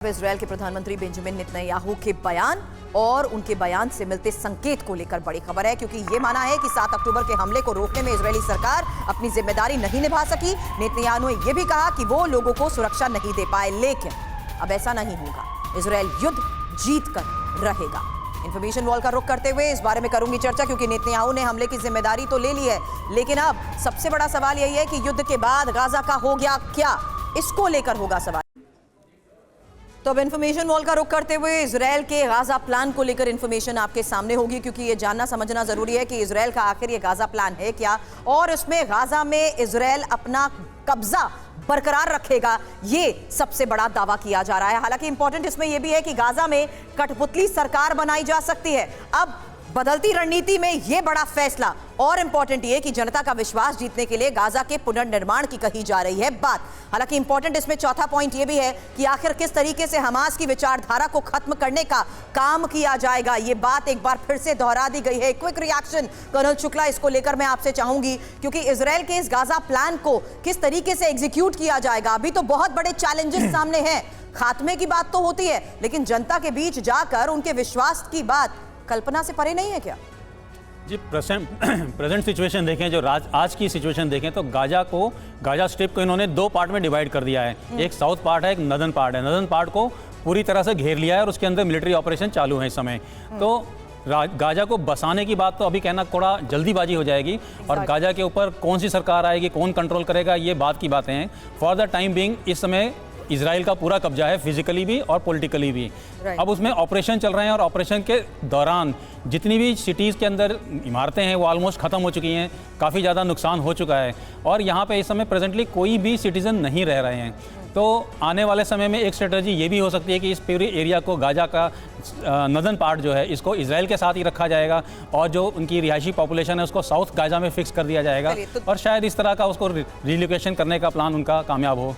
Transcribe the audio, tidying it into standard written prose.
Israel के प्रधानमंत्री Benjamin Netanyahu के बयान और उनके बयान से मिलते संकेत को लेकर बड़ी खबर है, क्योंकि ये माना है कि 7 अक्टूबर के हमले को रोकने में इजरायली सरकार अपनी जिम्मेदारी नहीं निभा सकी। नेतन्याहू ने यह भी कहा कि वो लोगों को सुरक्षा नहीं दे पाए, लेकिन अब ऐसा नहीं होगा, इजरायल युद्ध जीत कर रहेगा। इंफॉर्मेशन वॉल का रुख करते हुए इस बारे में करूंगी चर्चा, क्योंकि नेतन्याहू ने हमले की जिम्मेदारी तो ले ली है, लेकिन अब सबसे बड़ा सवाल यही है कि युद्ध के बाद गाजा का हो गया क्या, इसको लेकर होगा सवाल। तो अब इन्फॉर्मेशन वॉल का रुख करते हुए इजरायल के गाजा प्लान को लेकर इन्फॉर्मेशन आपके सामने होगी, क्योंकि ये जानना समझना जरूरी है कि इजरायल का आखिर ये गाजा प्लान है क्या, और इसमें गाजा में इजरायल अपना कब्जा बरकरार रखेगा, ये सबसे बड़ा दावा किया जा रहा है। हालांकि इंपॉर्टेंट इसमें यह भी है कि गाजा में कठपुतली सरकार बनाई जा सकती है। अब बदलती रणनीति में यह बड़ा फैसला, और इंपॉर्टेंट यह कि जनता का विश्वास जीतने के लिए गाजा के पुनर्निर्माण की कही जा रही है बात। हालांकि इंपॉर्टेंट इसमें चौथा पॉइंट यह भी है कि आखिर किस तरीके से हमास की विचारधारा को खत्म करने का काम किया जाएगा, यह बात एक बार फिर से दोहरा दी गई है। क्विक रिएक्शन कर्नल शुक्ला, इसको लेकर मैं आपसे चाहूंगी, क्योंकि इजरायल के इस गाजा प्लान को किस तरीके से एग्जीक्यूट किया जाएगा, अभी तो बहुत बड़े चैलेंजेस सामने हैं। खात्मे की बात तो होती है, लेकिन जनता के बीच जाकर उनके विश्वास की बात कल्पना से परे नहीं है क्या? जी, प्रेजेंट सिचुएशन देखें, जो आज की सिचुएशन देखें, तो गाजा स्ट्रिप को इन्होंने 2 पार्ट में डिवाइड कर दिया है। एक साउथ पार्ट है, एक नदर्न पार्ट है। नदर्न पार्ट को पूरी तरह से घेर लिया है और उसके अंदर मिलिट्री ऑपरेशन चालू है इस समय। तो गाजा को बसाने की बात तो अभी कहना थोड़ा जल्दीबाजी हो जाएगी, और गाजा के ऊपर कौन सी सरकार आएगी, कौन कंट्रोल करेगा, ये बात की बातें हैं। फॉर द टाइम बीइंग इस समय इजराइल का पूरा कब्जा है, फिजिकली भी और पॉलिटिकली भी। अब उसमें ऑपरेशन चल रहे हैं, और ऑपरेशन के दौरान जितनी भी सिटीज़ के अंदर इमारतें हैं वो ऑलमोस्ट ख़त्म हो चुकी हैं, काफ़ी ज़्यादा नुकसान हो चुका है, और यहाँ पे इस समय प्रेजेंटली कोई भी सिटीज़न नहीं रह रहे हैं। तो आने वाले समय में एक स्ट्रेटजी ये भी हो सकती है कि इस पूरे एरिया को, गाजा का नदर्न पार्ट जो है, इसको इजराइल के साथ ही रखा जाएगा, और जो उनकी रिहायशी पॉपुलेशन है उसको साउथ गाजा में फिक्स कर दिया जाएगा, और शायद इस तरह का उसको रिलोकेशन करने का प्लान उनका कामयाब हो।